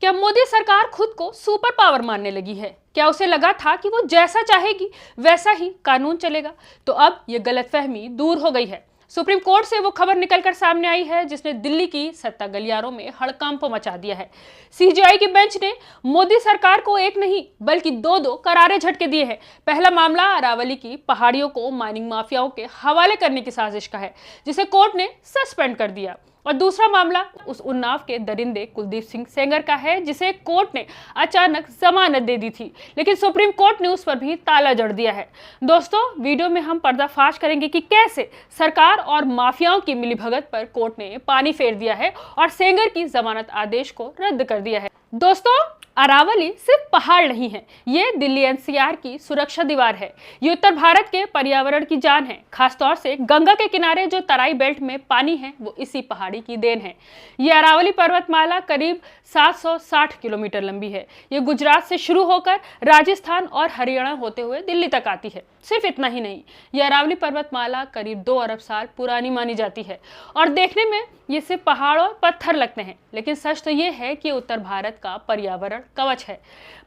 क्या मोदी सरकार खुद को सुपर पावर मानने लगी है? क्या उसे लगा था कि वो जैसा चाहेगी वैसा ही कानून चलेगा? तो अब ये गलतफहमी दूर हो गई है। सुप्रीम कोर्ट से वो खबर निकलकर सामने आई है जिसने दिल्ली की सत्ता गलियारों में हड़कंप मचा दिया है। सीजेआई की बेंच ने मोदी सरकार को एक नहीं बल्कि दो करारे झटके दिए हैं। पहला मामला अरावली की पहाड़ियों को माइनिंग माफियाओं के हवाले करने की साजिश का है, जिसे कोर्ट ने सस्पेंड कर दिया। और दूसरा मामला उस उन्नाव के दरिंदे कुलदीप सिंह सेंगर का है, जिसे कोर्ट ने अचानक जमानत दे दी थी, लेकिन सुप्रीम कोर्ट ने उस पर भी ताला जड़ दिया है। दोस्तों, वीडियो में हम पर्दाफाश करेंगे कि कैसे सरकार और माफियाओं की मिलीभगत पर कोर्ट ने पानी फेर दिया है और सेंगर की जमानत आदेश को रद्द कर दिया है। दोस्तों, अरावली सिर्फ पहाड़ नहीं है, ये दिल्ली एनसीआर की सुरक्षा दीवार है। ये उत्तर भारत के पर्यावरण की जान है। खासतौर से गंगा के किनारे जो तराई बेल्ट में पानी है वो इसी पहाड़ी की देन है। ये अरावली पर्वतमाला करीब 760 किलोमीटर लंबी है। ये गुजरात से शुरू होकर राजस्थान और हरियाणा होते हुए दिल्ली तक आती है। सिर्फ इतना ही नहीं, ये अरावली पर्वतमाला करीब 2 अरब साल पुरानी मानी जाती है और देखने में ये सिर्फ पहाड़ और पत्थर लगते हैं, लेकिन सच तो ये है कि उत्तर भारत का पर्यावरण कवच है।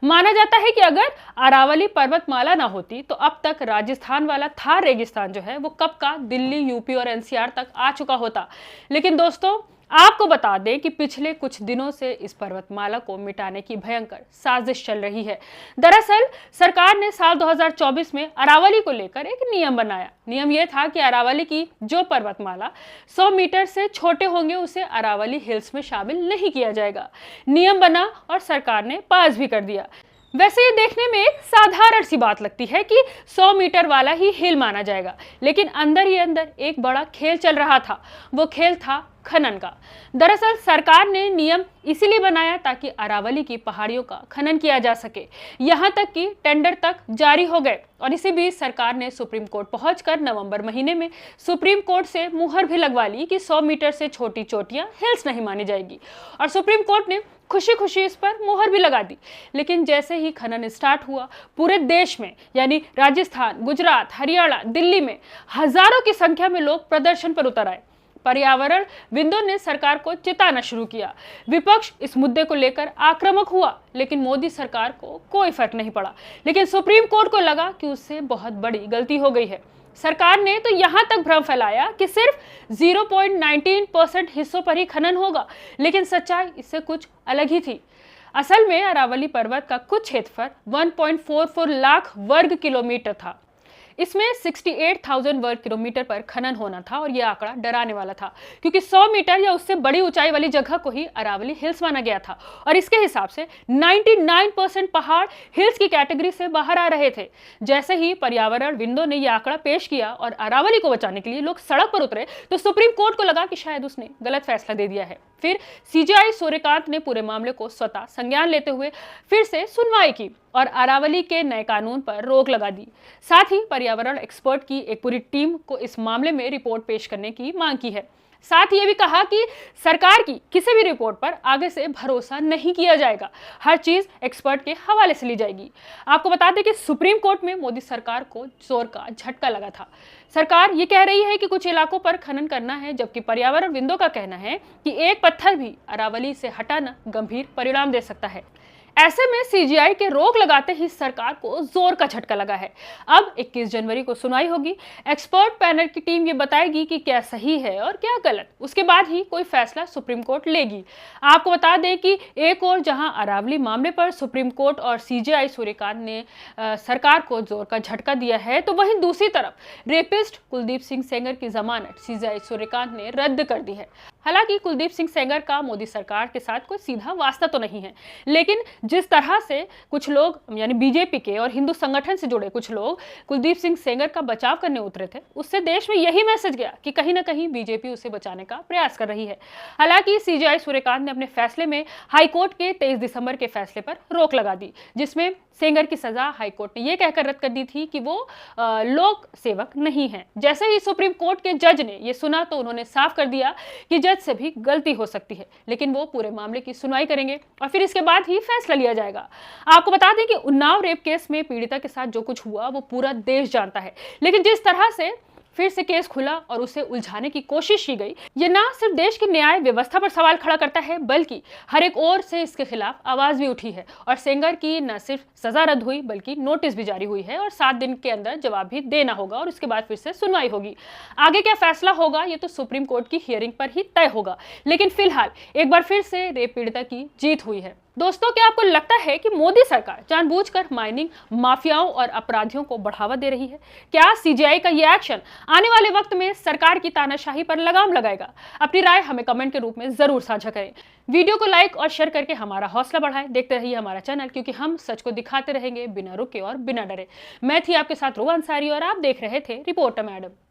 माना जाता है कि अगर अरावली पर्वतमाला ना होती तो अब तक राजस्थान वाला थार रेगिस्तान जो है वो कब का दिल्ली, यूपी और एनसीआर तक आ चुका होता। लेकिन दोस्तों, आपको बता दें कि पिछले कुछ दिनों से इस पर्वतमाला को मिटाने की भयंकर साजिश चल रही है। दरअसल सरकार ने साल 2024 में अरावली को लेकर एक नियम बनाया। नियम यह था कि अरावली की जो पर्वतमाला 100 मीटर से छोटे होंगे उसे अरावली हिल्स में शामिल नहीं किया जाएगा। नियम बना और सरकार ने पास भी कर दिया। वैसे ये देखने में एक साधारण सी बात लगती है कि 100 मीटर वाला ही हिल माना जाएगा, लेकिन अंदर ही अंदर एक बड़ा खेल चल रहा था। वो खेल था खनन का। दरअसल सरकार ने नियम इसीलिए बनाया ताकि अरावली की पहाड़ियों का खनन किया जा सके। यहां तक कि टेंडर तक जारी हो गए और इसी बीच सरकार ने सुप्रीम कोर्ट पहुंचकर नवंबर महीने में सुप्रीम कोर्ट से मुहर भी लगवा ली कि 100 मीटर से छोटी चोटियां हिल्स नहीं मानी जाएगी और सुप्रीम कोर्ट ने खुशी खुशी इस पर मुहर भी लगा दी। लेकिन जैसे ही खनन स्टार्ट हुआ, पूरे देश में यानी राजस्थान, गुजरात, हरियाणा, दिल्ली में हजारों की संख्या में लोग प्रदर्शन पर उतर आए। पर्यावरण विदों ने सरकार को चिताना शुरू किया। विपक्ष इस मुद्दे को लेकर आक्रामक हुआ, लेकिन मोदी सरकार को कोई फर्क नहीं पड़ा। लेकिन सुप्रीम कोर्ट को लगा कि उससे बहुत बड़ी गलती हो गई है। सरकार ने तो यहां तक भ्रम फैलाया कि सिर्फ 0.19% हिस्सों पर ही खनन होगा, लेकिन सच्चाई इससे कुछ अलग ही थी। असल में अरावली पर्वत का कुछ क्षेत्रफल 1.44 लाख वर्ग किलोमीटर था। इसमें 68,000 वर्ग किलोमीटर पर खनन होना था और यह आंकड़ा डराने वाला था, क्योंकि 100 मीटर या उससे बड़ी ऊंचाई वाली जगह को ही अरावली हिल्स माना गया था और इसके हिसाब से 99% पहाड़ हिल्स की कैटेगरी से बाहर आ रहे थे। जैसे ही पर्यावरण विदों ने यह आंकड़ा पेश किया और अरावली को बचाने के लिए लोग सड़क पर उतरे तो सुप्रीम कोर्ट को लगा कि शायद उसने गलत फैसला दे दिया है। फिर सीजेआई सूर्यकांत ने पूरे मामले को स्वतः संज्ञान लेते हुए फिर से सुनवाई की और अरावली के नए कानून पर रोक लगा दी। साथ ही पर्यावरण एक्सपर्ट की एक पूरी टीम को इस मामले में रिपोर्ट पेश करने की मांग की है। साथ ही ये भी कहा कि सरकार की किसी भी रिपोर्ट पर आगे से भरोसा नहीं किया जाएगा। हर चीज एक्सपर्ट के हवाले से ली जाएगी। आपको बता दें कि सुप्रीम कोर्ट में मोदी सरकार को जोर का झटका लगा था। सरकार ये कह रही है कि कुछ इलाकों पर खनन करना है, जबकि पर्यावरण विदों का कहना है कि एक पत्थर भी अरावली से हटाना गंभीर परिणाम दे सकता है। ऐसे में सीजीआई के रोक लगाते ही सरकार को जोर का झटका लगा है। अब 21 जनवरी को सुनवाई होगी। एक्सपर्ट पैनल की टीम ये बताएगी कि क्या सही है और क्या गलत। उसके बाद ही कोई फैसला सुप्रीम कोर्ट लेगी। आपको बता दें कि एक और जहां अरावली मामले पर सुप्रीम कोर्ट और सीजेआई सूर्यकांत ने सरकार को जोर का झटका दिया है, तो वहीं दूसरी तरफ रेपिस्ट कुलदीप सिंह सेंगर की जमानत सीजेआई सूर्यकांत ने रद्द कर दी है। हालांकि कुलदीप सिंह सेंगर का मोदी सरकार के साथ कोई सीधा वास्ता तो नहीं है, लेकिन जिस तरह से कुछ लोग यानी बीजेपी के और हिंदू संगठन से जुड़े कुछ लोग कुलदीप सिंह सेंगर का बचाव करने उतरे थे, उससे देश में यही मैसेज गया कि कहीं ना कहीं बीजेपी उसे बचाने का प्रयास कर रही है। हालांकि सीजेआई सूर्यकांत ने अपने फैसले में हाईकोर्ट के 23 दिसंबर के फैसले पर रोक लगा दी, जिसमें सेंगर की सजा हाईकोर्ट ने यह कहकर रद्द कर दी थी कि वो लोक सेवक नहीं है। जैसे ही सुप्रीम कोर्ट के जज ने यह सुना तो उन्होंने साफ कर दिया कि जज से भी गलती हो सकती है, लेकिन वो पूरे मामले की सुनवाई करेंगे और फिर इसके बाद ही फैसला लिया जाएगा। आपको बता दें कि उन्नाव रेप केस में पीड़िता के साथ जो कुछ हुआ वो पूरा देश जानता है, लेकिन जिस तरह से फिर से केस खुला और उसे उलझाने की कोशिश की गई। ये ना सिर्फ देश की न्याय व्यवस्था पर सवाल खड़ा करता है, बल्कि हर एक ओर से इसके खिलाफ आवाज भी उठी है और सेंगर की न सिर्फ सजा रद्द हुई बल्कि नोटिस भी जारी हुई है और 7 दिन के अंदर जवाब भी देना होगा और उसके बाद फिर से सुनवाई होगी। आगे क्या फैसला होगा ये तो सुप्रीम कोर्ट की हियरिंग पर ही तय होगा, लेकिन फिलहाल एक बार फिर से रेप पीड़िता की जीत हुई है। दोस्तों, क्या आपको लगता है कि मोदी सरकार जानबूझकर माइनिंग माफियाओं और अपराधियों को बढ़ावा दे रही है? क्या सीजीआई का ये एक्शन आने वाले वक्त में सरकार की तानाशाही पर लगाम लगाएगा? अपनी राय हमें कमेंट के रूप में जरूर साझा करें। वीडियो को लाइक और शेयर करके हमारा हौसला बढ़ाएं। देखते रहिए हमारा चैनल, क्योंकि हम सच को दिखाते रहेंगे बिना रुके और बिना डरे। मैं थी आपके साथ रोवा अंसारी और आप देख रहे थे रिपोर्टर मैडम।